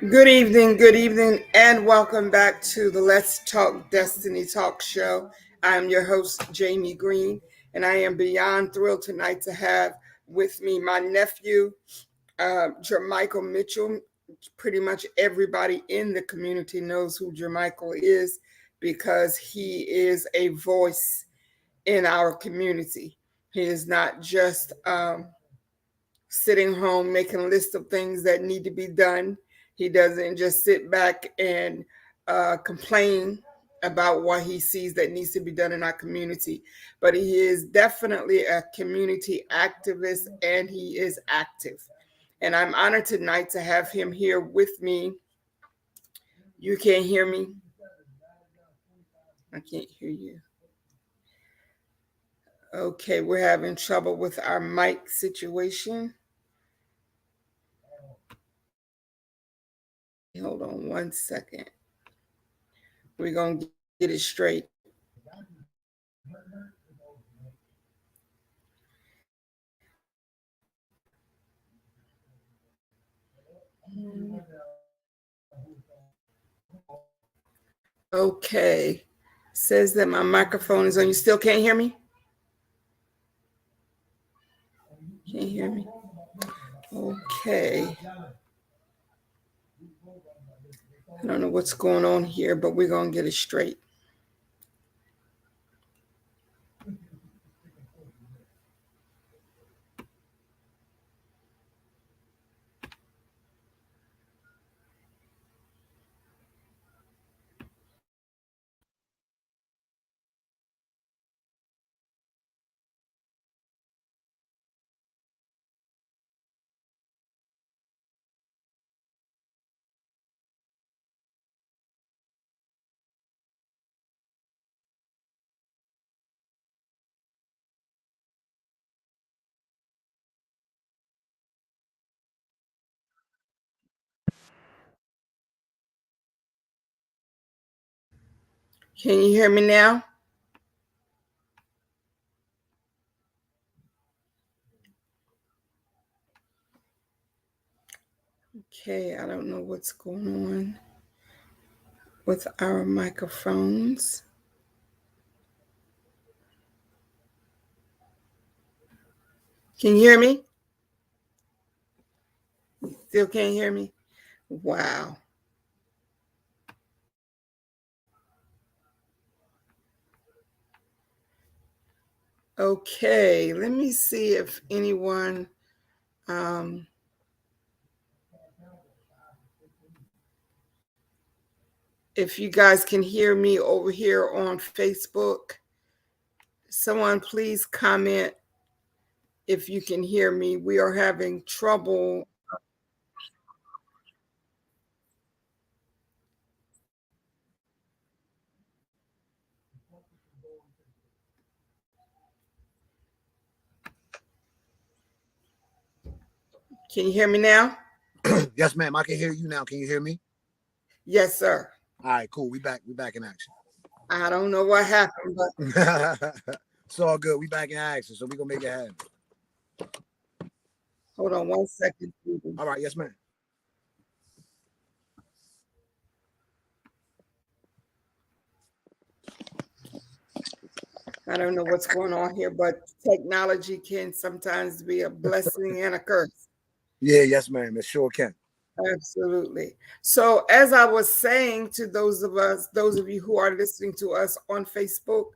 Good evening, and welcome back to the Let's Talk Destiny Talk Show. I'm your host, Jamie Green, and I am beyond thrilled tonight to have with me my nephew, Jermichael Mitchell. Pretty much everybody in the community knows who Jermichael is because he is a voice in our community. He is not just sitting home making a list of things that need to be done. He doesn't just sit back and complain about what he sees that needs to be done in our community, but he is definitely a community activist and he is active. And I'm honored tonight to have him here with me. You can't hear me? I can't hear you. Okay, we're having trouble with our mic situation. Hold on one second. We're going to get it straight. Okay. Says that my microphone is on. You still can't hear me? Can't hear me? Okay. I don't know what's going on here, but we're going to get it straight. Can you hear me now? Okay, I don't know what's going on with our microphones. Can you hear me? Still can't hear me? Wow. Okay, let me see if anyone if you guys can hear me over here on Facebook. Someone please comment if you can hear me. We are having trouble. Can you hear me now? Yes, ma'am. I can hear you now. Can you hear me? Yes, sir. All right, cool. We back in action. I don't know what happened, but it's all good. We back in action, so we gonna make it happen. hold on one second. All right, yes, ma'am. I don't know what's going on here, but technology can sometimes be a blessing and a curse. Yeah, yes, ma'am. It sure can. Absolutely. So, as I was saying to those of you who are listening to us on Facebook,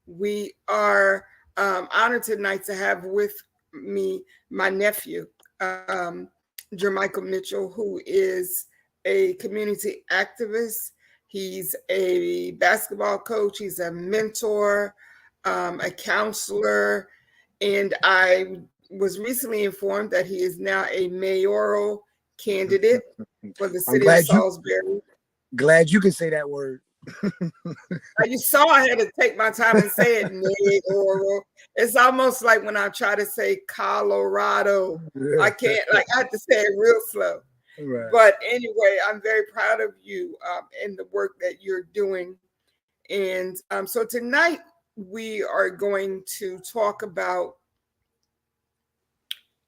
we are honored tonight to have with me my nephew, Jermichael Mitchell, who is a community activist. He's a basketball coach, he's a mentor, a counselor, and I was recently informed that he is now a mayoral candidate for the city of Salisbury. Glad you can say that word. You saw I had to take my time and say it, mayoral. It's almost like when I try to say Colorado. I can't, like, I have to say it real slow. Right. But anyway, I'm very proud of you and the work that you're doing. And so tonight we are going to talk about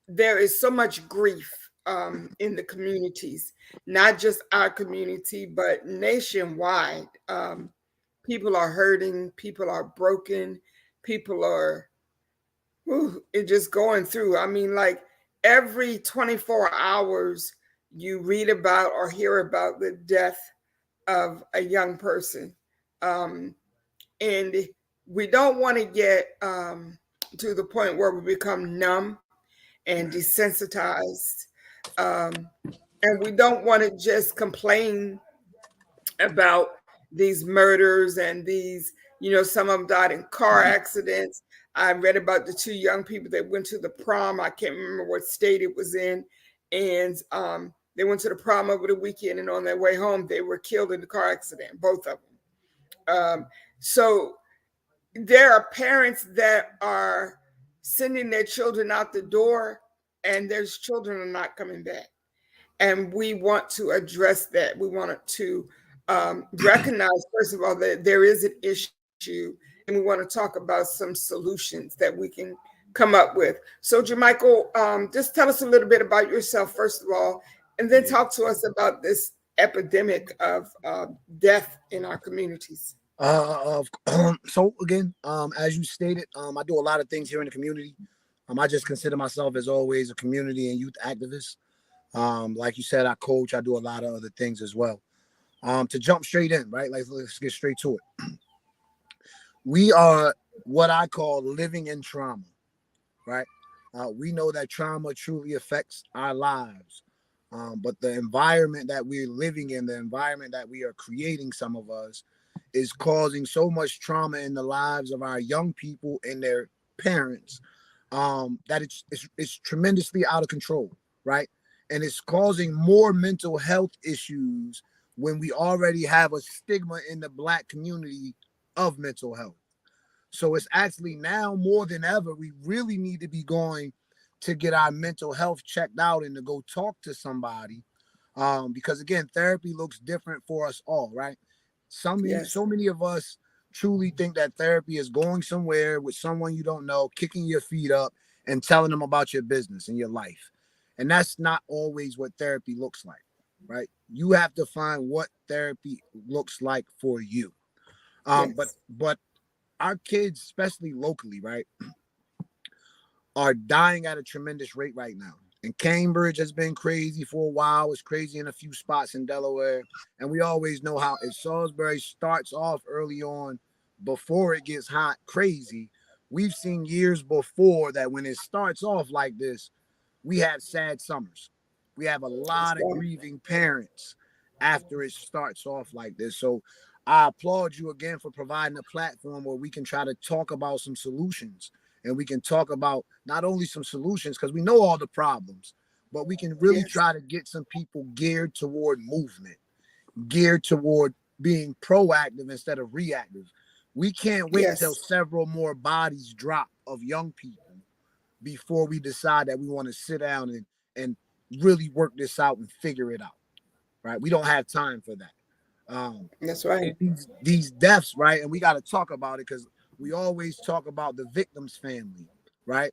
there is so much grief in the communities, not just our community, but nationwide. People are hurting, people are broken, people are it just going through. I mean, like every 24 hours, you read about or hear about the death of a young person. Um, and we don't want to get to the point where we become numb and desensitized. Um, and we don't want to just complain about these murders and these, some of them died in car accidents. I read about the two young people that went to the prom. I can't remember what state it was in. And they went to the prom over the weekend, and on their way home, they were killed in the car accident, both of them. So there are parents that are sending their children out the door, and their children are not coming back. And we want to address that. We want to recognize, first of all, that there is an issue, and we want to talk about some solutions that we can come up with. So, Jermichael, just tell us a little bit about yourself, first of all, and then talk to us about this epidemic of death in our communities. So again, as you stated, I do a lot of things here in the community. I just consider myself as always a community and youth activist. Like you said, I coach. I do a lot of other things as well. To jump straight in, right? Like let's get straight to it. We are what I call living in trauma, right? We know that trauma truly affects our lives. But the environment that we're living in, the environment that we are creating, some of us, is causing so much trauma in the lives of our young people and their parents that it's tremendously out of control, right? And it's causing more mental health issues when we already have a stigma in the Black community of mental health. So it's actually now more than ever, we really need to be going to get our mental health checked out and to go talk to somebody. Because again, therapy looks different for us all, right? So many of us truly think that therapy is going somewhere with someone you don't know, kicking your feet up and telling them about your business and your life. And that's not always what therapy looks like, right? You have to find what therapy looks like for you. But our kids, especially locally, right, are dying at a tremendous rate right now. And Cambridge has been crazy for a while. It's crazy in a few spots in Delaware. And we always know how if Salisbury starts off early on before it gets hot, crazy. We've seen years before that when it starts off like this, we have sad summers. We have a lot of grieving parents after it starts off like this. So I applaud you again for providing a platform where we can try to talk about some solutions, and we can talk about not only some solutions because we know all the problems, but we can really try to get some people geared toward movement, geared toward being proactive instead of reactive. We can't wait till several more bodies drop of young people before we decide that we want to sit down and really work this out and figure it out, right? We don't have time for that. That's right. These deaths, right? And we got to talk about it because we always talk about the victim's family, right?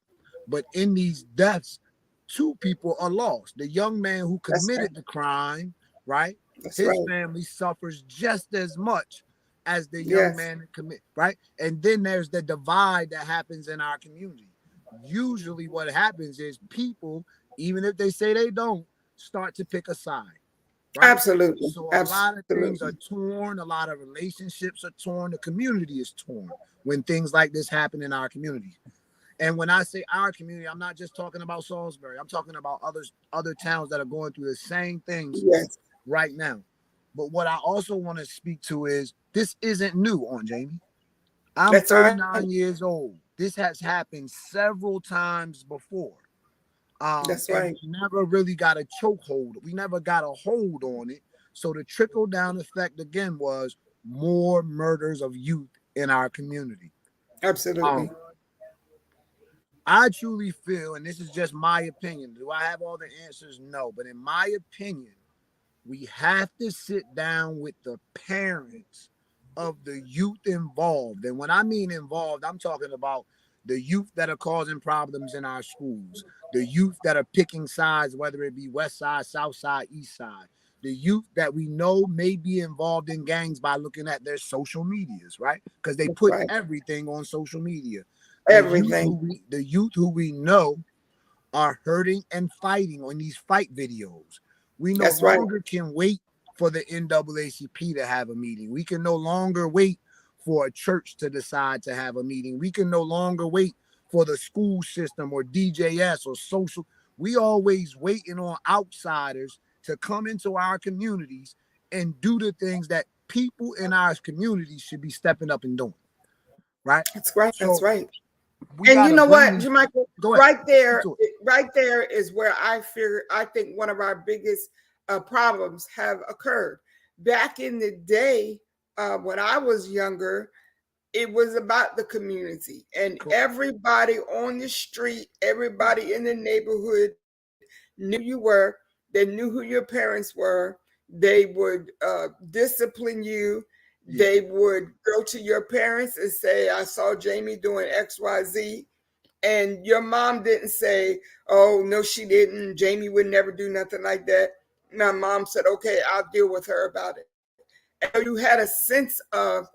But in these deaths, two people are lost. The young man who committed the crime, right? His family suffers just as much as the young man that commit, right? And then there's the divide that happens in our community. Usually what happens is people, even if they say they don't, start to pick a side. Right? Absolutely. So a lot of things are torn, a lot of relationships are torn, the community is torn when things like this happen in our community. And when I say our community, I'm not just talking about Salisbury. I'm talking about other towns that are going through the same things right now. But what I also want to speak to is this isn't new on Jamie. I'm 39 years old. This has happened several times before. That's right. We never really got a chokehold. We never got a hold on it. So the trickle down effect again was more murders of youth in our community. Absolutely. I truly feel, and this is just my opinion. Do I have all the answers? No. But in my opinion, we have to sit down with the parents of the youth involved. And when I mean involved, I'm talking about the youth that are causing problems in our schools, the youth that are picking sides, whether it be West Side, South Side, East Side, the youth that we know may be involved in gangs by looking at their social medias, right? Because they That's put right. everything on social media. Everything. The youth who we know are hurting and fighting on these fight videos. We no That's right. longer can wait for the NAACP to have a meeting. We can no longer wait for a church to decide to have a meeting. We can no longer wait for the school system or DJS or social. We always waiting on outsiders to come into our communities and do the things that people in our communities should be stepping up and doing. Right? That's right. That's So right. we And you gotta know bring what, these. Jermichael, Go ahead. right there, To it. right there is where I think one of our biggest problems have occurred. Back in the day, when I was younger, it was about the community and everybody on the street, everybody in the neighborhood knew you were. They knew who your parents were. They would discipline you. Yeah. They would go to your parents and say, I saw Jamie doing XYZ. And your mom didn't say, oh, no, she didn't. Jamie would never do nothing like that. My mom said, okay, I'll deal with her about it. And so you had a sense of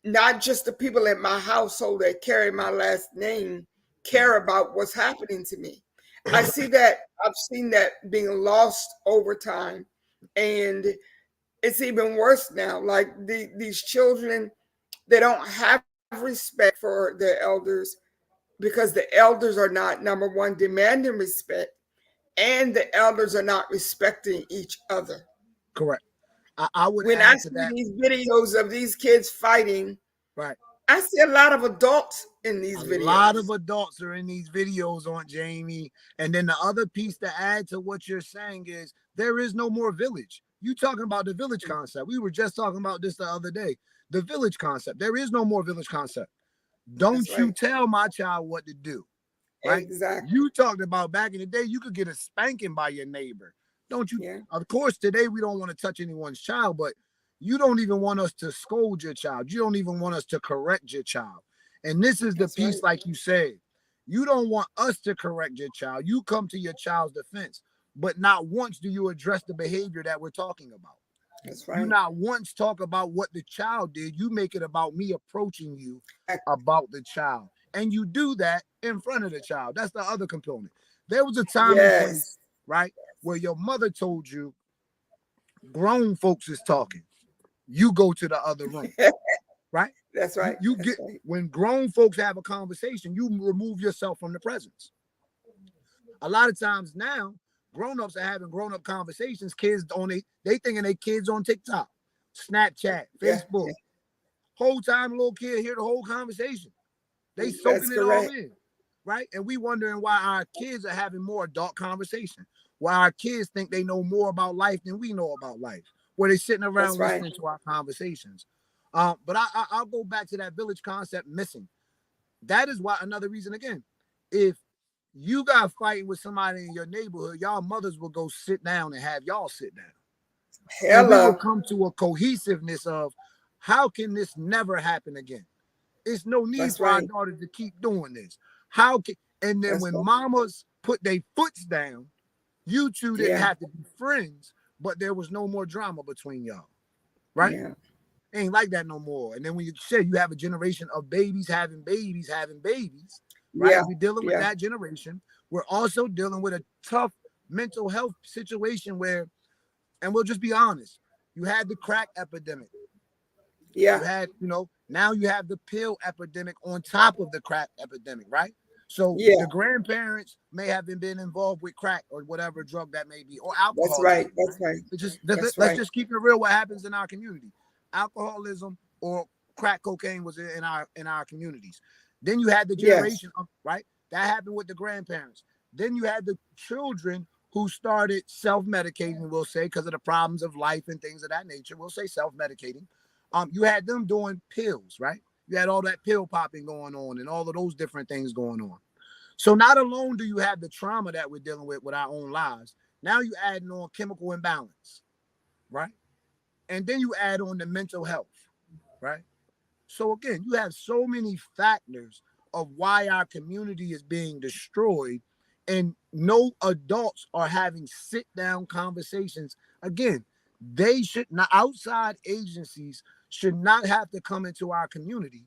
not just the people in my household that carry my last name care about what's happening to me. I see that, I've seen that being lost over time. And it's even worse now. Like these children, they don't have respect for their elders because the elders are not, number one, demanding respect, and the elders are not respecting each other. Correct. I would When I add to see that. these videos of these kids fighting, Right. I see a lot of adults in A these lot of videos. adults are in these videos on Jamie. And then the other piece to add to what you're saying is there is no more village. You talking about the village concept. We were just talking about this the other day. The village concept. There is no more village concept. That's Don't you right. tell my child what to do. Right? Exactly. You talked about back in the day, you could get a spanking by your neighbor. Don't you? Yeah. Of course, today we don't want to touch anyone's child, but you don't even want us to scold your child. You don't even want us to correct your child. And this is the That's right. piece, like you said, you don't want us to correct your child. You come to your child's defense, but not once do you address the behavior that we're talking about. That's You right. not once talk about what the child did. You make it about me approaching you about the child. And you do that in front of the child. That's the other component. There was a time and place, Yes. right, where your mother told you grown folks is talking. You go to the other room, right? That's You right. you That's get right. when grown folks have a conversation, you remove yourself from the presence. A lot of times now, grown-ups are having grown-up conversations. Kids on they thinking they kids on TikTok, Snapchat, Yeah. Facebook. Whole time, little kid hear the whole conversation. They That's soaking it all correct. in, right? And we wondering why our kids are having more adult conversation. Why our kids think they know more about life than we know about life. Where they sitting That's around right. listening to our conversations. But I'll go back to that village concept missing. That is why another reason again. If you got fighting with somebody in your neighborhood, y'all mothers will go sit down and have y'all sit down, and we will Hello. come to a cohesiveness of how can this never happen again. It's no need That's for our right. daughters to keep doing this. How can and then That's when right. mamas put their foots down, you two didn't Yeah. have to be friends, but there was no more drama between y'all, right? Yeah. Ain't like that no more. And then when you say you have a generation of having babies, right? Yeah. We're dealing with Yeah. that generation. We're also dealing with a tough mental health situation where, and we'll just be honest, you had the crack epidemic. You Yeah. had, now you have the pill epidemic on top of the crack epidemic, right? So Yeah. the grandparents may have been involved with crack or whatever drug that may be, or That's right. alcoholism, That's right? right. Let's just That's let's right. just keep it real. What happens in our community? Alcoholism or crack cocaine was in our communities. Then you had the Yes. generation of right that happened with the grandparents. Then you had the children who started self-medicating, we'll say, because of the problems of life and things of that nature. We'll say self-medicating. You had them doing pills, right? You had all that pill popping going on and all of those different things going on. So not alone do you have the trauma that we're dealing with our own lives, now you adding on chemical imbalance, right? And then you add on the mental health, right? So again, you have so many factors of why our community is being destroyed, and no adults are having sit down conversations. Again, they should not, outside agencies should not have to come into our community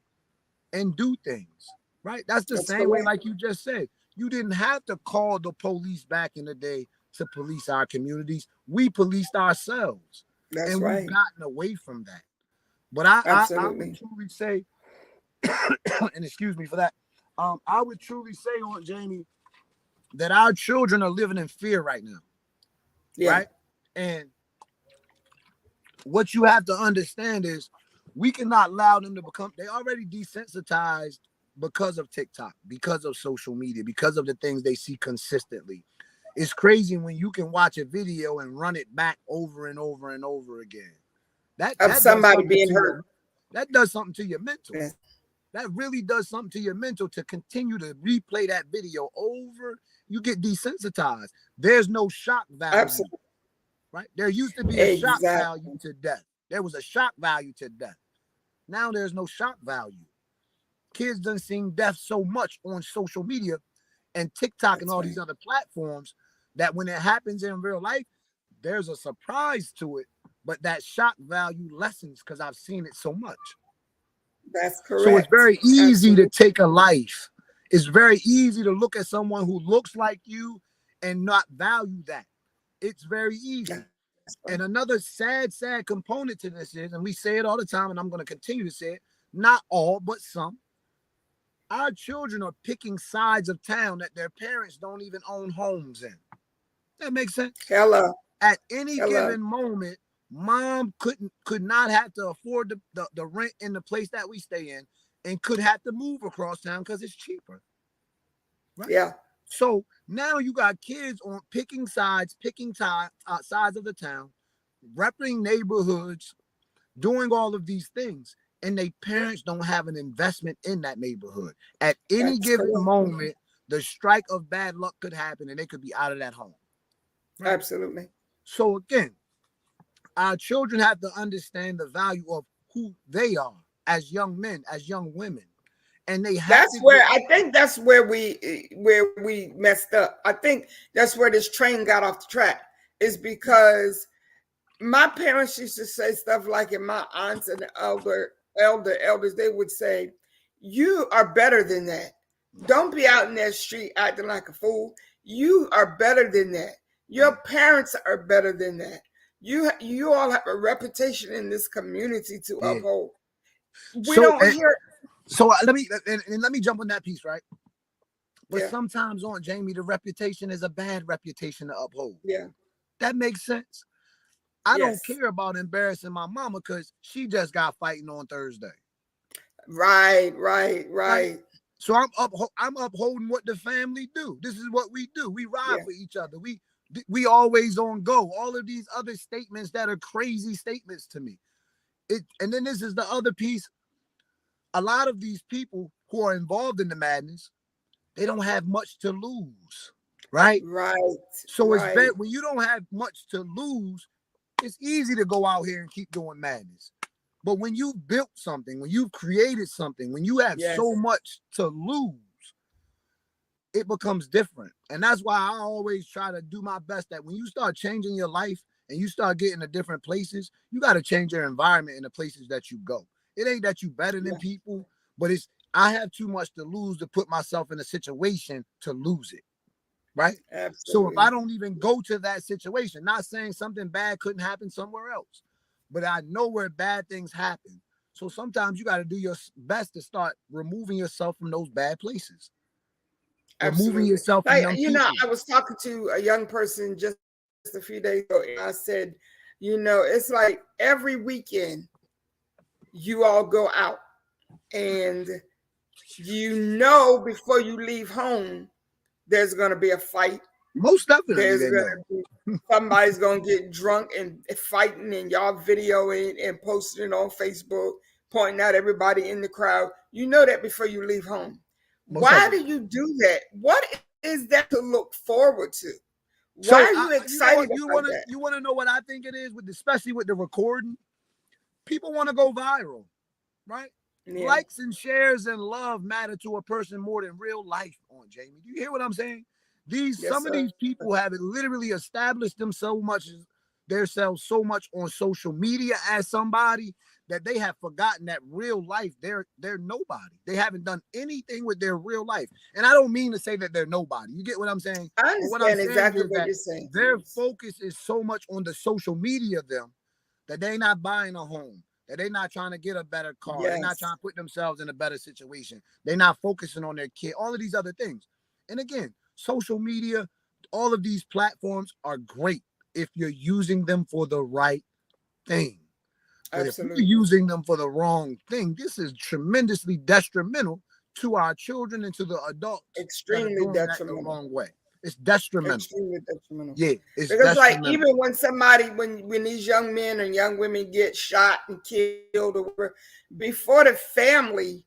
and do things, right? That's the That's same way, correct. like you just said, you didn't have to call the police back in the day to police our communities. We policed ourselves, That's and we've right. gotten away from that. But I would Absolutely. truly say, and excuse me for that, I would truly say, on Jamie, that our children are living in fear right now, Yeah. right? And what you have to understand is we cannot allow them to become, they already desensitized because of TikTok, because of social media, because of the things they see consistently. It's crazy when you can watch a video and run it back over and over and over again. That Of that does somebody something being to hurt. your mental. Yes. That really does something to your mental to continue to replay that video over. You get desensitized. There's no shock value, Absolutely. right? There used to be a shock value Exactly. to death. There was a shock value to death. Now there's no shock value. Kids done seen death so much on social media and TikTok and That's all right. these other platforms that when it happens in real life, there's a surprise to it, but that shock value lessens because I've seen it so much. That's So it's correct. very easy to Absolutely. take a life. It's very easy to look at someone who looks like you and not value that. It's very easy. That's right. And another sad component to this is, and we say it all the time, and I'm going to continue to say it, not all, but some, our children are picking sides of town that their parents don't even own homes in. That makes sense? Hello. At any Hello. given moment, mom could not have to afford the rent in the place that we stay in and could have to move across town because it's cheaper, right? Yeah. So now you got kids on picking sides, sides of the town, repping neighborhoods, doing all of these things, and they parents don't have an investment in that neighborhood. At any That's given correct. moment, the strike of bad luck could happen and they could be out of that home, right? Absolutely. So again, our children have to understand the value of who they are as young men, as young women, and they have That's to where get. I think that's where we messed up. I think that's where this train got off the track, is because my parents used to say stuff like, and my aunts and the elders, they would say, "You are better than that. Don't be out in that street acting like a fool. You are better than that. Your parents are better than that. You all have a reputation in this community to Yeah. uphold." We So don't hear. let me jump on that piece, right? But Yeah, sometimes, on Jamie, the reputation is a bad reputation to uphold. yeah, That makes sense. I don't yes. care about embarrassing my mama because she just got fighting on Thursday, Right, right, right? right. So I'm upholding what the family do. This is what we do. We ride Yeah, for each other. We always on go. All of these other statements that are crazy statements to me. And then this is the other piece. A lot of these people who are involved in the madness, they don't have much to lose, right? right, So it's right. better when you don't have much to lose. It's easy to go out here and keep doing madness. But when you've built something, when you've created something, when you have Yes, so much to lose, it becomes different. And that's why I always try to do my best that when you start changing your life and you start getting to different places, you got to change your environment in the places that you go. It ain't that you better than yeah, people, but it's I have too much to lose to put myself in a situation to lose it, right? So if I absolutely. don't even go to that situation, not saying something bad couldn't happen somewhere else, but I know where bad things happen. So sometimes you got to do your best to start removing yourself from those bad places, removing Absolutely. yourself from Like, them people. I was talking to a young person just a few days ago, and I said, it's like every weekend you all go out, and before you leave home, there's going to be a fight. Most definitely There's they going know. to be somebody's going to get drunk and fighting, and y'all videoing and posting it on Facebook, pointing out everybody in the crowd. You know that before you leave home. Most Why do definitely. you do that? What is that to look forward to? Why are So you you know excited what about that? you want to know what I think it is with especially with the recording. People want to go viral, right? Yeah. Likes and shares and love matter to a person more than real life, on Jamie. Do you hear what I'm saying? Yes, Some of sir. these people have literally established themselves so much on social media as somebody that they have forgotten that real life they're nobody. They haven't done anything with their real life. And I don't mean to say that they're nobody. You get what I'm saying? I But what I'm understand saying exactly is what that you're saying. their focus is so much on the social media of them that they're not buying a home, that they're not trying to get a better car, they're not Yes. trying to put themselves in a better situation, they're not focusing on their kid, all of these other things. And again, social media, all of these platforms are great if you're using them for the right thing. But if you're Absolutely. using them for the wrong thing, this is tremendously detrimental to our children and to the adults that are Extremely doing that the detrimental. wrong way. It's detrimental. Extremely detrimental. Yeah, it's Because like detrimental. even when somebody when these young men and young women get shot and killed or whatever, before the family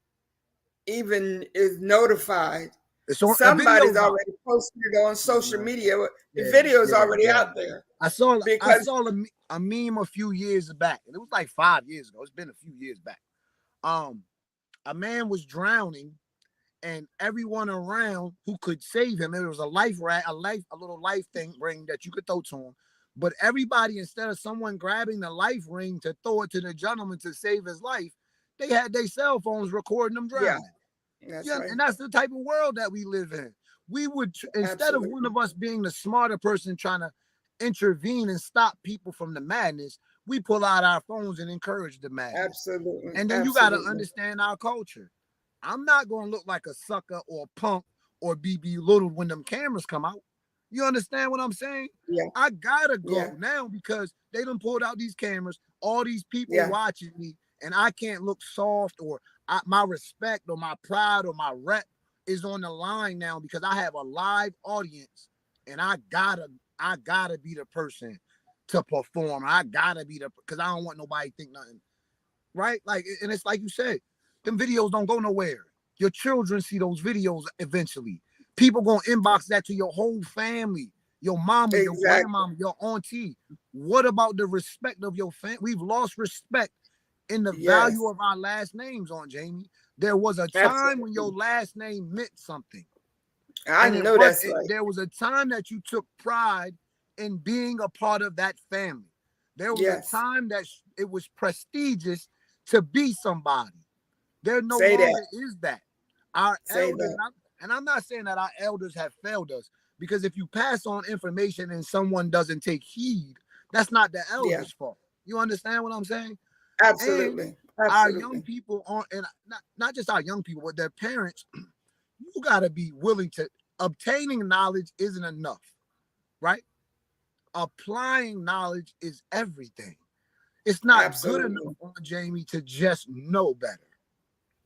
even is notified, It's on a somebody's video's out. already posted it on Yeah, social man. media. The Yeah, video is yeah, already yeah. out there I because saw a meme a few years back, and it was like 5 years ago. It's been a few years back. Um, a man was drowning, and everyone around who could save him, it was a a little life thing ring that you could throw to him. But everybody, instead of someone grabbing the life ring to throw it to the gentleman to save his life, they had their cell phones recording them yeah, drowning. that's Yeah, right. and that's the type of world that we live in. We would, instead of one Absolutely. of us being the smarter person trying to intervene and stop people from the madness, we pull out our phones and encourage the madness. Absolutely. And then you got to Absolutely. understand our culture. I'm not going to look like a sucker or a punk or be belittled when them cameras come out. You understand what I'm saying? Yeah. I gotta Yeah. go now because they done pulled out these cameras, all these people Yeah. watching me, and I can't look soft or my respect or my pride or my rep is on the line now because I have a live audience and I gotta be the person to perform. I gotta be the because I don't want nobody to think nothing, right? Like, and it's like you said, them videos don't go nowhere. Your children see those videos eventually. People gonna inbox that to your whole family, your mama, your Exactly. grandmama, your auntie. What about the respect of your family? We've lost respect in the Yes. value of our last names, on Jamie. There was a time when your Absolutely. last name meant something, I and it know was that's it, right. there was a time that you took pride in being a part of that family. There was a Yes. time that it was prestigious to be somebody. There no Say that. longer is that. Our Say elders, that. and I'm not saying that our elders have failed us, because if you pass on information and someone doesn't take heed, that's not the Yeah. elders' fault. You understand what I'm saying? And Absolutely. our young Absolutely. people are, and not just our young people, but their parents, you got to be willing to, obtaining knowledge isn't enough, right? Applying knowledge is everything. It's not good enough Absolutely. on Jamie to just know better,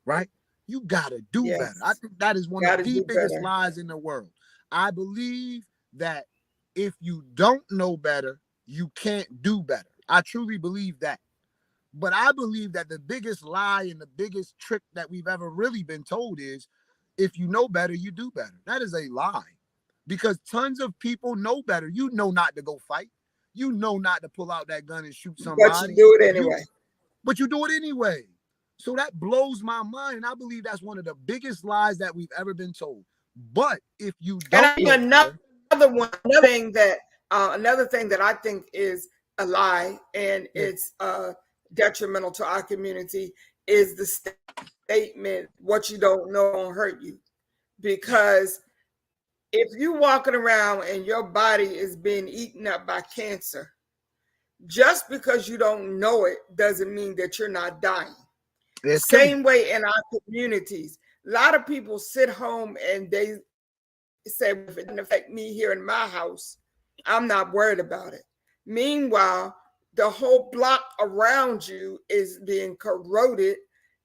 right? You got to do better. I Yes. think that is one Got of to the do biggest better. lies in the world. I believe that if you don't know better, you can't do better. I truly believe that. But I believe that the biggest lie and the biggest trick that we've ever really been told is if you know better, you do better. That is a lie, because tons of people know better. You know not to go fight. You know not to pull out that gun and shoot But you somebody. do it You anyway. but you do it anyway. So that blows my mind. And I believe that's one of the biggest lies that we've ever been told. But if you And I don't think know better, another thing that I think is a lie and yeah, it's detrimental to our community is the statement, "What you don't know won't hurt you," because if you walking around and your body is being eaten up by cancer, just because you don't know it doesn't mean that you're not dying. it's killing Same way in our communities. A lot of people sit home and they say, well, if it doesn't affect me here in my house, I'm not worried about it. Meanwhile, the whole block around you is being corroded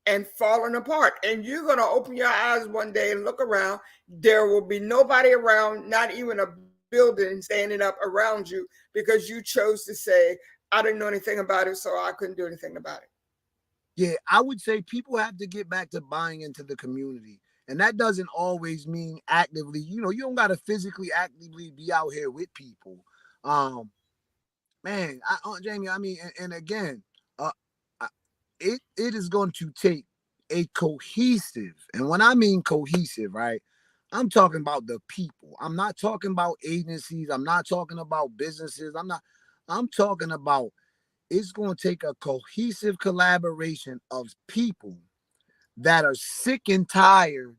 and falling apart. And you're going to open your eyes one day and look around. There will be nobody around, not even a building standing up around you because you chose to say, I didn't know anything about it, so I couldn't do anything about it. Yeah, I would say people have to get back to buying into the community. And that doesn't always mean actively, you don't gotta physically actively be out here with people. Um, man, Aunt Jamie, I mean, and again, uh, it is going to take a cohesive, and when I mean cohesive, right, I'm talking about the people. I'm not talking about agencies. I'm not talking about businesses. I'm talking about, it's going to take a cohesive collaboration of people that are sick and tired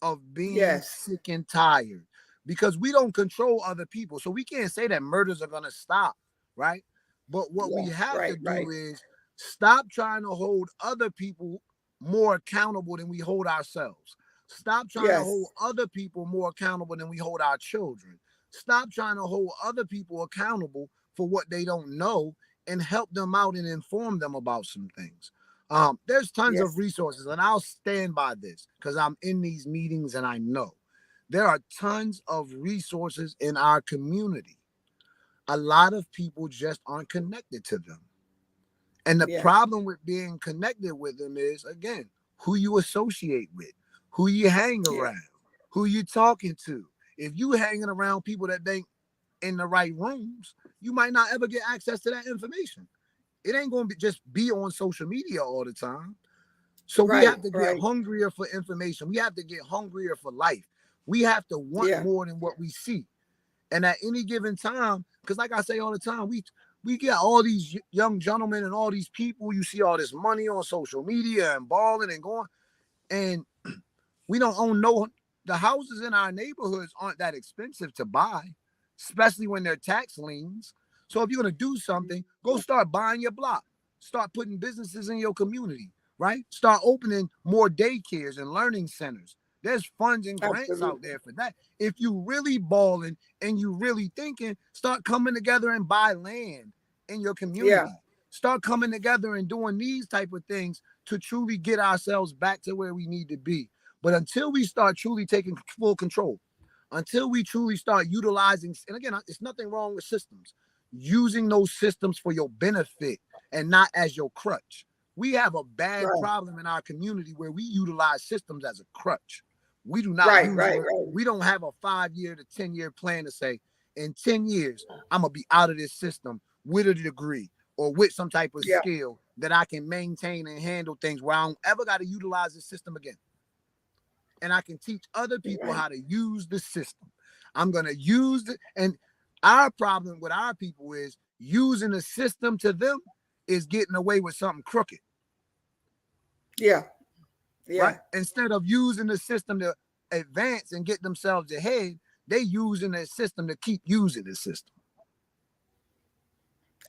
of being Yes. sick and tired, because we don't control other people. So we can't say that murders are going to stop, right? But what we Yeah. have to Right. do Right. is stop trying to hold other people more accountable than we hold ourselves. Stop trying to hold Yes. other people more accountable than we hold our children. Stop trying to hold other people accountable for what they don't know, and help them out and inform them about some things. There's tons of Yes. resources, and I'll stand by this because I'm in these meetings and I know there are tons of resources in our community. A lot of people just aren't connected to them. And the Yeah. problem with being connected with them is, again, who you associate with, who you hang Yeah. around, who you talking to. If you hanging around people that ain't in the right rooms, you might not ever get access to that information. It ain't going to just be on social media all the time. So we Right. have to get Right. hungrier for information. We have to get hungrier for life. We have to want Yeah. more than what we see. And at any given time, because like I say all the time, we get all these young gentlemen and all these people. You see all this money on social media and balling and going, and we don't own no. The houses in our neighborhoods aren't that expensive to buy, especially when they're tax liens. So if you're gonna do something, go start buying your block. Start putting businesses in your community, right? Start opening more daycares and learning centers. There's funds and grants out Absolutely. there for that. If you really balling and you really thinking, start coming together and buy land in your Yeah. community. Start coming together and doing these type of things to truly get ourselves back to where we need to be. But until we start truly taking full control, until we truly start utilizing, and again, it's nothing wrong with systems, using those systems for your benefit and not as your crutch. We have a bad Right. problem in our community where we utilize systems as a crutch. We do not Right. use Right. them. Right. We don't have a 5 year to 10 year plan to say, in 10 years, I'm going to be out of this system with a degree or with some type of Yeah. skill that I can maintain and handle things where I don't ever got to utilize this system again, and I can teach other people Right. how to use the system. I'm going to use it. And our problem with our people is using the system to them is getting away with something crooked, Yeah. right? Yeah. Instead of using the system to advance and get themselves ahead, they using the system to keep using the system.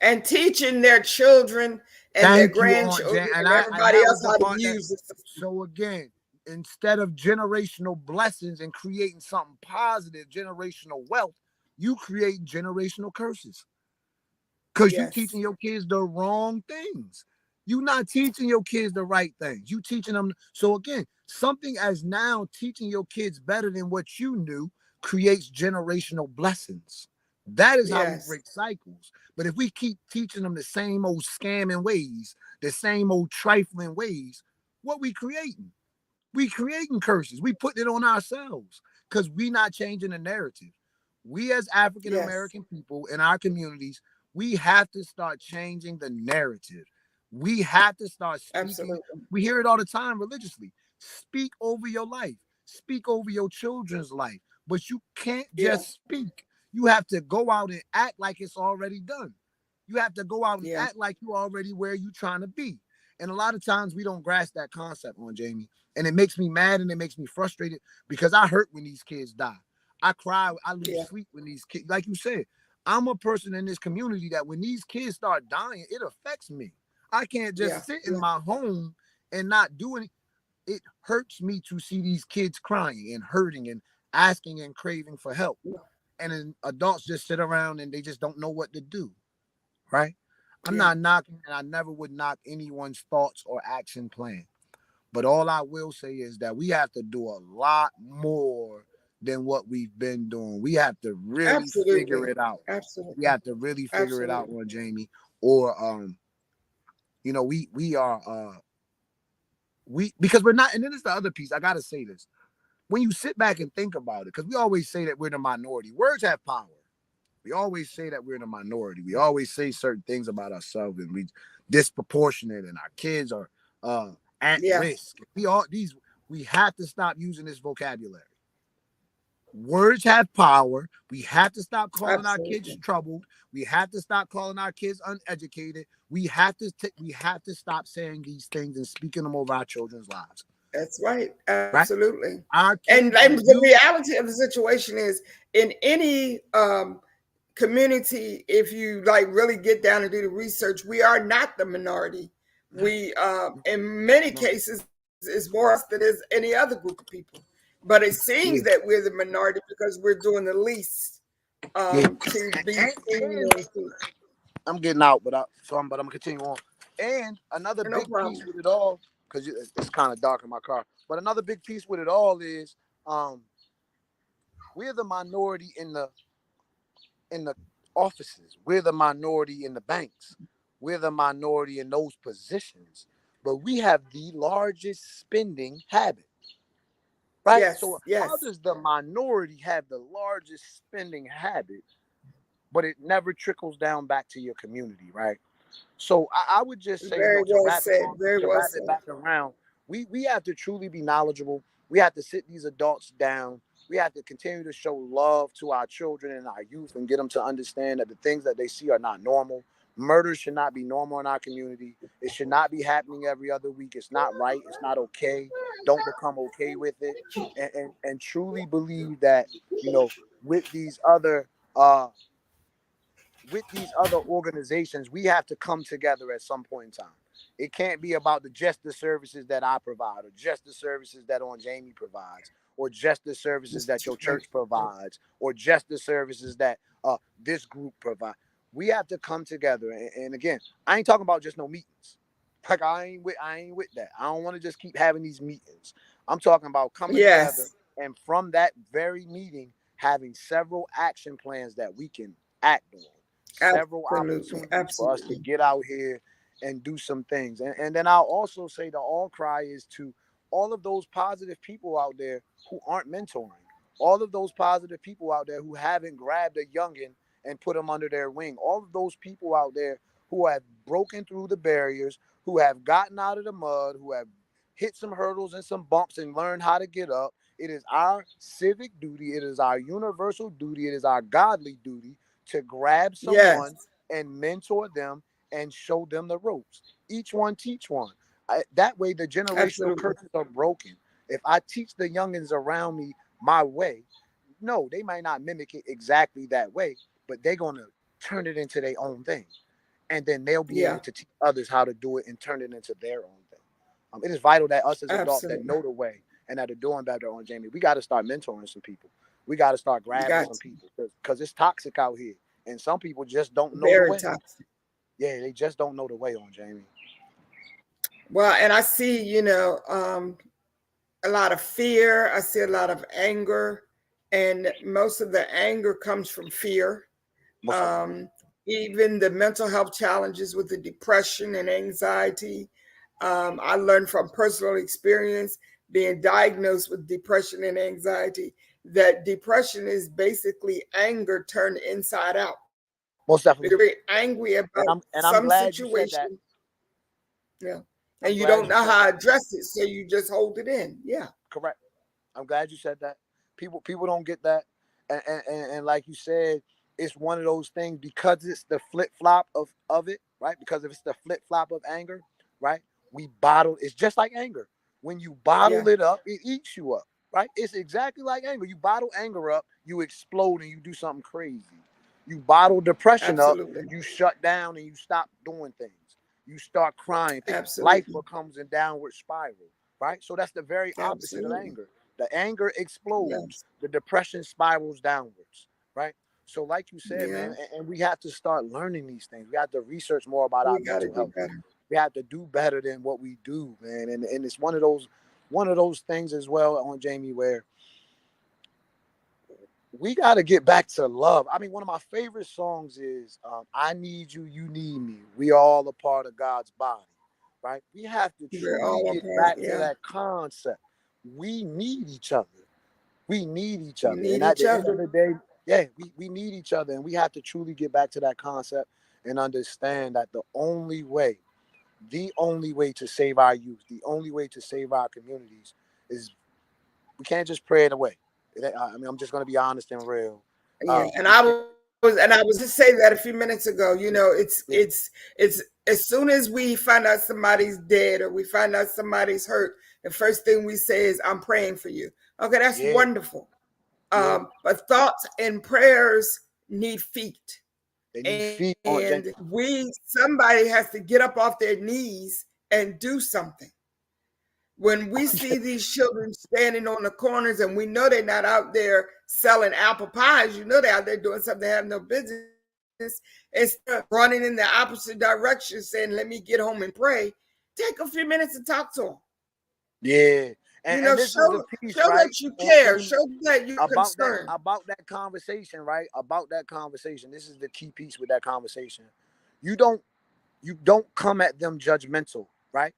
And teaching their children and their Thank you, Aunt Jan. grandchildren And and and everybody that was else the how to part that, use the system. so again, instead of generational blessings and creating something positive, generational wealth, you create generational curses because you Yes. teaching your kids the wrong things. You not teaching your kids the right things. You teaching them. So again, something as now teaching your kids better than what you knew creates generational blessings. That is how we Yes. break cycles. But if we keep teaching them the same old scamming ways, the same old trifling ways, what we creating? We creating curses. We putting it on ourselves because we not changing the narrative. We as African Yes. American people in our communities, we have to start changing the narrative. We have to start speaking. Absolutely. We hear it all the time religiously. Speak over your life. Speak over your children's life. But you can't Yeah. just speak. You have to go out and act like it's already done. You have to go out and Yeah. act like you're already where you're trying to be. And a lot of times we don't grasp that concept, on Jamie. And it makes me mad and it makes me frustrated because I hurt when these kids die. I cry, I lose Yeah. sleep when these kids, like you said, I'm a person in this community that when these kids start dying, it affects me. I can't Yeah. just sit in Yeah. my home and not do anything. It hurts me to see these kids crying and hurting and asking and craving for help. And then adults just sit around and they just don't know what to do, right? I'm Yeah. not knocking, and I never would knock anyone's thoughts or action plan. But all I will say is that we have to do a lot more than what we've been doing. We have to really figure Absolutely. it out. We Absolutely. have to really figure it out, Absolutely. on Jamie. Or we are we because we're not, and then it's the other piece. I gotta say this. When you sit back and think about it, because we always say that we're the minority. Words have power. We always say that we're in a minority. We always say certain things about ourselves and we disproportionate and our kids are at Yeah, risk. We have to stop using this vocabulary. Words have power. We have to stop calling our kids absolutely. troubled. We have to stop calling our kids uneducated. We have to stop saying these things and speaking them over our children's lives. That's right. Right? Absolutely. Our And, kids and are the you. reality of the situation is in any community, if you like really get down and do the research, we are not the minority. We in many No. cases is more us than is any other group of people. But it seems Yeah. that we're the minority because we're doing the least Yeah. to be seen And and to, I'm getting out, but I'm gonna continue on. And another no big piece problem. with it all, because it's kind of dark in my car. But another big piece with it all is um, we're the minority in the offices. We're the minority in the banks. We're the minority in those positions. But we have the largest spending habit, right? Yes, So how yes. does the minority have the largest spending habit, but it never trickles down back to your community, right? So I would just say, Very to well wrap it said. on, Very to well wrap it said. back around, we have to truly be knowledgeable. We have to sit these adults down. We have to continue to show love to our children and our youth and get them to understand that the things that they see are not normal. Murder should not be normal in our community. It should not be happening every other week. It's not right. It's not okay. Don't become okay with it. And truly believe that, you know, with these other uh organizations, we have to come together at some point in time. It can't be about just the services that I provide, or just the services that on Jamie provides, or just the services that your church provides, or just the services that this group provides. We have to come together. And again, I ain't talking about just no meetings. Like I ain't with that. I don't want to just keep having these meetings. I'm talking about coming together, Yes, and from that very meeting, having several action plans that we can act on, several absolutely. opportunities for us to Absolutely. get out here and do some things. And then I'll also say the all cry is to all of those positive people out there who aren't mentoring, all of those positive people out there who haven't grabbed a youngin and put them under their wing, all of those people out there who have broken through the barriers, who have gotten out of the mud, who have hit some hurdles and some bumps and learned how to get up. It is our civic duty, it is our universal duty, it is our godly duty to grab someone Yes, and mentor them and show them the ropes. Each one teach one. That way, the generational absolutely. curses are broken. If I teach the youngins around me my way, no, they might not mimic it exactly that way, but they're going to turn it into their own thing. And then they'll be able Yeah, to teach others how to do it and turn it into their own thing. It is vital that us as adults that absolutely. know the way and that are doing better on Jamie, we got to start mentoring some people. We got to start grabbing Got some you. people because it's toxic out here. And some people just don't know the Very way. toxic. Yeah, they just don't know the way on Jamie. Well, and I see, a lot of fear. I see a lot of anger, and most of the anger comes from fear. Most certainly. Um, Even the mental health challenges with the depression and anxiety. I learned from personal experience being diagnosed with depression and anxiety that depression is basically anger turned inside out. Most Because definitely. you're very angry about And I'm some glad you said that. situation, yeah, and I'm you don't glad you know said how that. to address it, so you just hold it in. Yeah, Correct. I'm glad you said that. People don't get that. And like you said, it's one of those things because it's the flip flop of it, right? Because if it's the flip flop of anger, right? We bottle it's just like anger. When you bottle yeah, it up, it eats you up, right? It's exactly like anger. You bottle anger up, you explode and you do something crazy. You bottle depression up, absolutely, you shut down and you stop doing things. You start crying. Life absolutely, becomes a downward spiral, right? So that's the very opposite of absolutely. anger. The anger explodes, Yes, the depression spirals downwards, right? So, like you said, man, yeah, and we have to start learning these things. We have to research more about our we got to mental do health. better. We have to do better than what we do, man. And it's one of those things as well on Jamie where we got to get back to love. I mean, one of my favorite songs is "I Need You, You Need Me." We are all a part of God's body, right? We have to We're truly all a get part. back to Yeah, that concept. We need each other. We need each we other. And need at each the end of other. the day, yeah, we need each other. And we have to truly get back to that concept and understand that the only way to save our youth, the only way to save our communities is we can't just pray it away. I mean, I'm just going to be honest and real. Yeah, and We can't. I was just saying that a few minutes ago. You know, Yeah, it's as soon as we find out somebody's dead or we find out somebody's hurt, the first thing we say is, "I'm praying for you." Okay, that's yeah, wonderful. yeah. But thoughts and prayers need feet, They need feet and on. somebody has to get up off their knees and do something. When we see these children standing on the corners and we know they're not out there selling apple pies, you know they're out there doing something they have no business, instead of running in the opposite direction saying, let me get home and pray, take a few minutes to talk to them. Yeah, You know, and this is the piece, show right? that you On care, Jamie, show that you're concerned. about that conversation, right? About that conversation. This is the key piece with that conversation. You don't you don't come at them judgmental, right?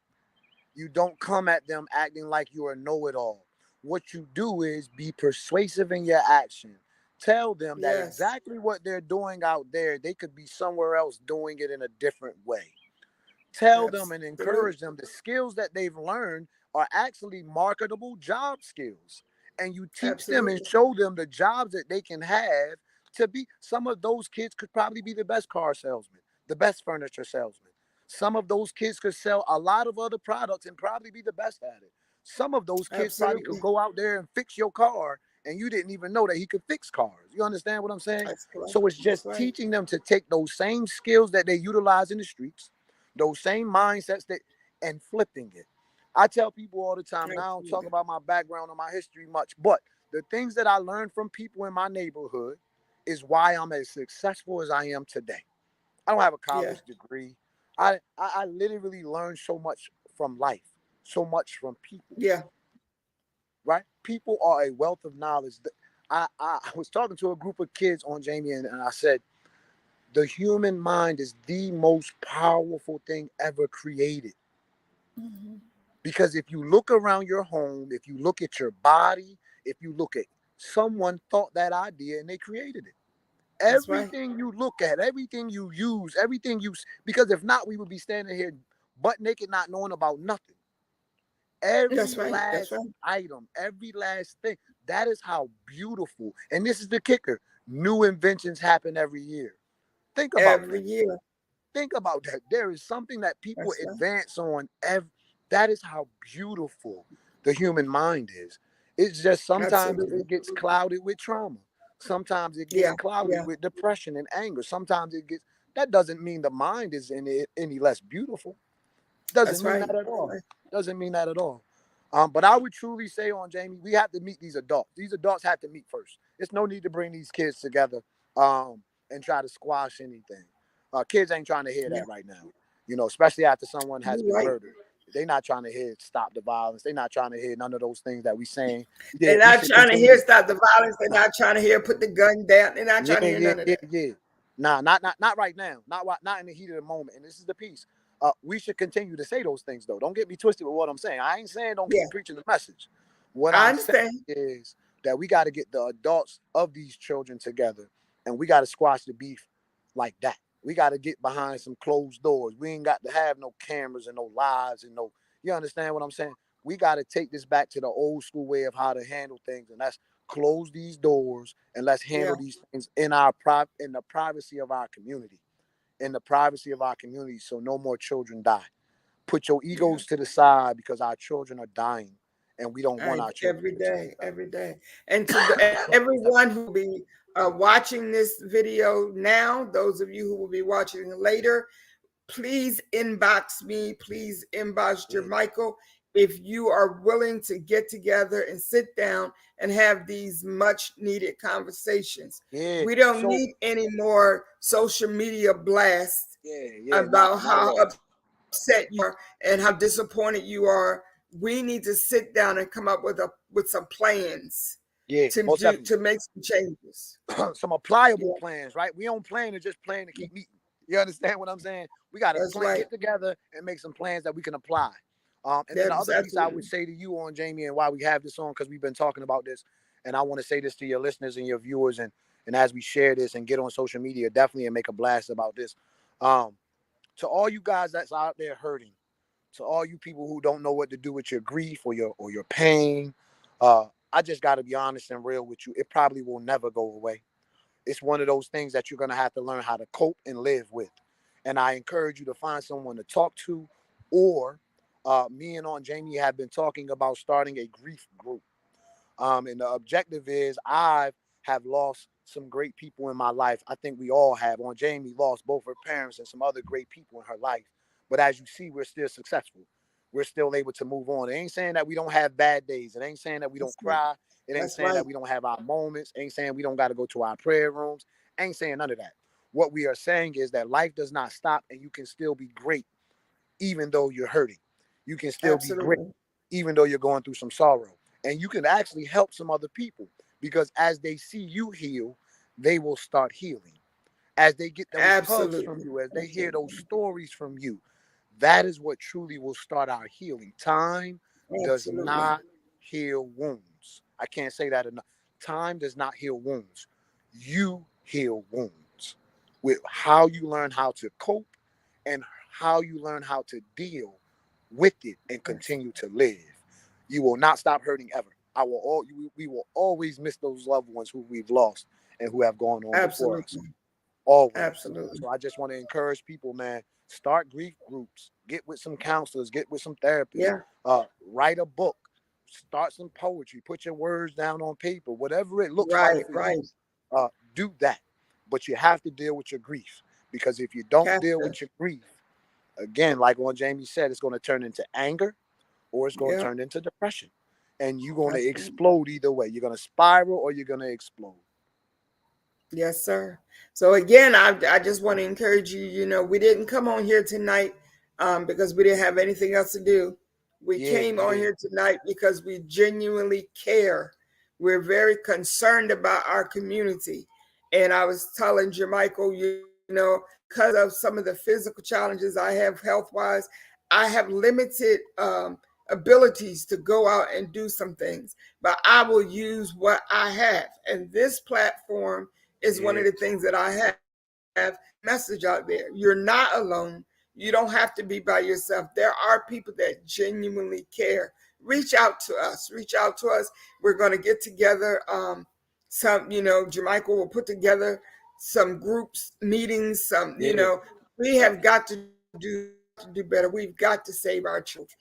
You don't come at them acting like you are a know-it-all. What you do is be persuasive in your action. Tell them that Yes, exactly what they're doing out there, they could be somewhere else doing it in a different way. Tell them and absolutely, encourage them the skills that they've learned are actually marketable job skills. And you teach them and absolutely. show them the jobs that they can have to be. Some of those kids could probably be the best car salesman, the best furniture salesman. Some of those kids could sell a lot of other products and probably be the best at it. Some of those kids probably could Absolutely. go out there and fix your car and you didn't even know that he could fix cars. You understand what I'm saying? That's correct. So it's That's just right. teaching them to take those same skills that they utilize in the streets, those same mindsets that, and flipping it. I tell people all the time, now I don't talk Absolutely. about my background or my history much, but the things that I learned from people in my neighborhood is why I'm as successful as I am today. I don't have a Yeah. college degree. I literally learned so much from life, so much from people, Yeah. right? People are a wealth of knowledge. I was talking to a group of kids on Jamie, and I said, the human mind is the most powerful thing ever created. Mhm. Because if you look around your home, if you look at your body, if you look at someone thought that idea and they created it. That's right. Everything you look at, everything you use, everything you, because if not, we would be standing here butt naked, not knowing about nothing. That's Every right. That's last right. item, every last thing. That is how beautiful. And this is the kicker. New inventions happen every year. Think about Every that. year. Think about that. There is something that people That's right. advance on. That is how beautiful the human mind is. It's just sometimes Absolutely. it gets clouded with trauma. Sometimes it gets Yeah. clouded Yeah. with depression and anger. Sometimes it gets. That doesn't mean the mind is any less beautiful. Doesn't That's mean right. that at That's all. right. Doesn't mean that at all. But I would truly say on Jamie, we have to meet these adults. These adults have to meet first. There's no need to bring these kids together and try to squash anything. Kids ain't trying to hear Yeah. that right now. You know, especially after someone has You're been right. murdered. They're not trying to hear stop the violence. They're not trying to hear none of those things that we saying. Yeah, They're we not should trying to hear continue. stop the violence. They're not trying to hear put the gun down. They're not Yeah, trying to hear yeah, none of yeah, that. yeah. Nah, not right now. Not in the heat of the moment. And this is the piece. We should continue to say those things though. Don't get me twisted with what I'm saying. I ain't saying don't Yeah. keep preaching the message. What I I'm saying understand. is that we got to get the adults of these children together and we got to squash the beef like that. We got to get behind some closed doors. We ain't got to have no cameras and no lives and no, you understand what I'm saying? We got to take this back to the old school way of how to handle things, and that's close these doors and let's Yeah. handle these things in the privacy of our community, in the privacy of our community, so no more children die. Put your Yeah. egos to the side because our children are dying, and we don't want our children Every to die. day, every day. And to everyone who will be watching this video now, those of you who will be watching it later, please inbox me. Please inbox Yeah, Jermichael if you are willing to get together and sit down and have these much needed conversations. yeah. We don't So need any more social media blasts yeah, yeah. about Not at how all. upset you are and how disappointed you are. We need to sit down and come up with some plans Yeah, most definitely. to make some changes. Some applicable Yeah, plans, right? We don't plan to just plan to keep meeting. You understand what I'm saying? We got to that's right. get together and make some plans that we can apply. And then the That's other piece I would absolutely. say to you on Jamie and why we have this on, because we've been talking about this, and I want to say this to your listeners and your viewers, and as we share this and get on social media, definitely and make a blast about this. Um, To all you guys that's out there hurting, to all you people who don't know what to do with your grief or your pain, I just got to be honest and real with you. It probably will never go away. It's one of those things that you're going to have to learn how to cope and live with. And I encourage you to find someone to talk to, or me and Aunt Jamie have been talking about starting a grief group. And the objective is I have lost some great people in my life. I think we all have. On Jamie lost both her parents and some other great people in her life. But as you see, we're still successful. We're still able to move on. It ain't saying that we don't have bad days. It ain't saying that we don't That's right. cry. It ain't That's saying that right. we don't have our moments. It ain't saying we don't got to go to our prayer rooms. Ain't saying none of that. What we are saying is that life does not stop and you can still be great even though you're hurting. You can still be great Absolutely. even though you're going through some sorrow. And you can actually help some other people because as they see you heal, they will start healing. As they get those hugs from Absolutely. you, as they hear those Absolutely. stories from you, that is what truly will start our healing. Time does Absolutely. not heal wounds. I can't say that enough. Time does not heal wounds. You heal wounds with how you learn how to cope and how you learn how to deal with it and Yes. continue to live. You will not stop hurting ever. We will always miss those loved ones who we've lost and who have gone on before us. Absolutely. Always. Absolutely. So I just want to encourage people, man, start grief groups, get with some counselors, get with some therapists, Yeah. write a book, start some poetry, put your words down on paper, whatever it looks like Right. for you, Right. do that. But you have to deal with your grief because if you don't Have deal to. with your grief, again, like what Jamie said, it's going to turn into anger or it's going to Yeah. turn into depression. And you're going to Absolutely. explode either way. You're going to spiral or you're going to explode. Yes, sir. So again, I just want to encourage you. We didn't come on here tonight because we didn't have anything else to do. We Yeah, came on yeah, here tonight because we genuinely care. We're very concerned about our community. And I was telling Jermichael, because of some of the physical challenges I have health wise, I have limited abilities to go out and do some things, but I will use what I have. And this platform is one yeah, of the things that I have message out there. You're not alone. You don't have to be by yourself. There are people that genuinely care. Reach out to us. Reach out to us. We're going to get together. Jermichael will put together some groups, meetings, yeah. we have got to do better. We've got to save our children.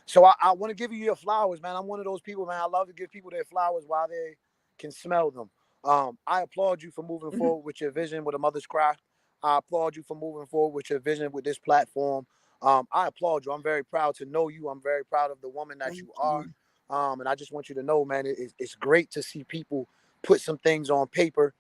So I want to give you your flowers, man. I'm one of those people, man. I love to give people their flowers while they can smell them. I applaud you for moving forward with your vision with a mother's cry. I applaud you for moving forward with your vision with this platform. I applaud you. I'm very proud to know you. I'm very proud of the woman that Thank you are. you. And I just want you to know, man, it's great to see people put some things on paper,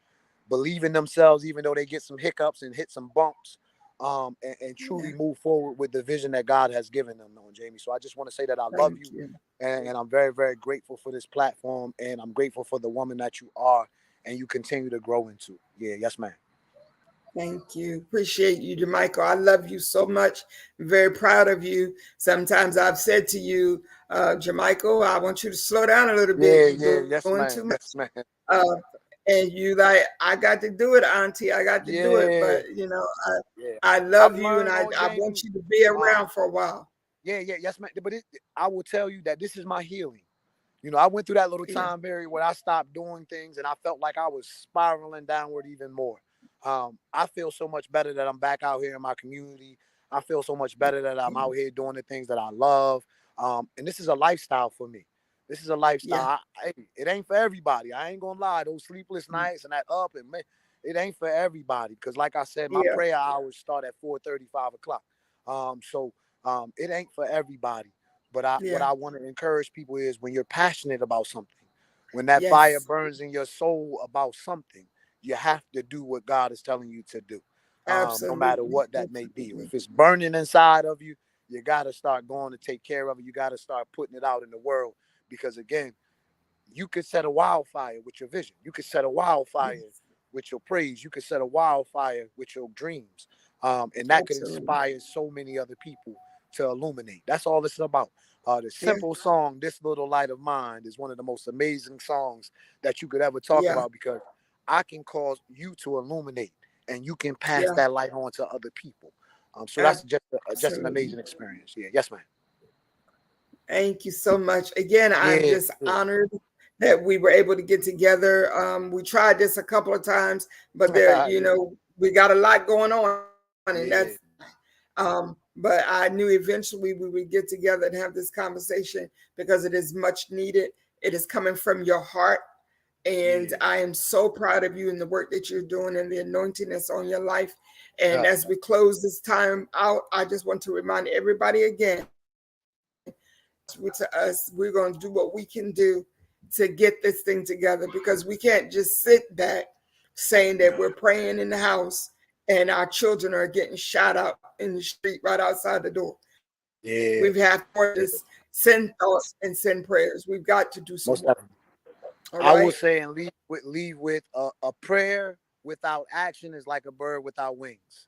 believe in themselves, even though they get some hiccups and hit some bumps, and truly Yeah. move forward with the vision that God has given them, on Jamie. So I just want to say that I love Thank you, you. and I'm very, very grateful for this platform, and I'm grateful for the woman that you are, and you continue to grow into. Yeah, yes, ma'am. Thank you. Appreciate you, Jermichael. I love you so much. I'm very proud of you. Sometimes I've said to you, Jermichael, I want you to slow down a little bit. Yeah, You're yeah, doing too yes, much. ma'am, yes, ma'am. And you like, I got to do it, Auntie. I got to do it. Yeah, But yeah. I I've love you, and learned I on want Jamie. you to be Um, around for a while. yeah, yeah, yes, ma'am. But I will tell you that this is my healing. I went through that little Yeah. time period where I stopped doing things and I felt like I was spiraling downward even more. I feel so much better that I'm back out here in my community. I feel so much better that I'm out here doing the things that I love. And this is a lifestyle for me. This is a lifestyle. Yeah. It ain't for everybody. I ain't gonna lie. Those sleepless nights and that up and man, it ain't for everybody. Cause like I said, my Yeah. prayer hours start at 4:30, 5 o'clock. It ain't for everybody. But what Yeah. I want to encourage people is when you're passionate about something, when that fire Yes. burns in your soul about something, you have to do what God is telling you to do, no matter Absolutely. what that may be. Absolutely. If it's burning inside of you, you got to start going to take care of it. You got to start putting it out in the world because, again, you could set a wildfire with your vision. You could set a wildfire Yes. with your praise. You could set a wildfire with your dreams. And that could Absolutely. inspire so many other people to illuminate. That's all this is about. The Yeah. simple song, This Little Light of Mine, is one of the most amazing songs that you could ever talk Yeah. about because I can cause you to illuminate and you can pass Yeah. that light on to other people. So that's just an Absolutely. amazing experience. Yeah. Yes, ma'am. Thank you so much. Again, I'm Yeah. just honored that we were able to get together. We tried this a couple of times, but Yeah. we got a lot going on, and that's Yeah. but I knew eventually we would get together and have this conversation because it is much needed. It is coming from your heart. And Yeah. I am so proud of you and the work that you're doing and the anointing that's on your life. And Yeah. as we close this time out, I just want to remind everybody again to us, we're going to do what we can do to get this thing together because we can't just sit back saying that we're praying in the house and our children are getting shot out in the street right outside the door. Yeah. We have to just send thoughts and send prayers. We've got to do some Most work. definitely. All I will right. say and leave with a prayer without action is like a bird without wings.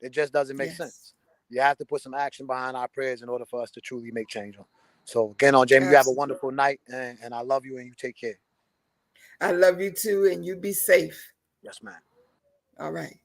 It just doesn't make Yes. sense. You have to put some action behind our prayers in order for us to truly make change. So again, on Jamie, you have a Absolutely. wonderful night, and I love you, and you take care. I love you too, and you be safe. Yes, ma'am. All right.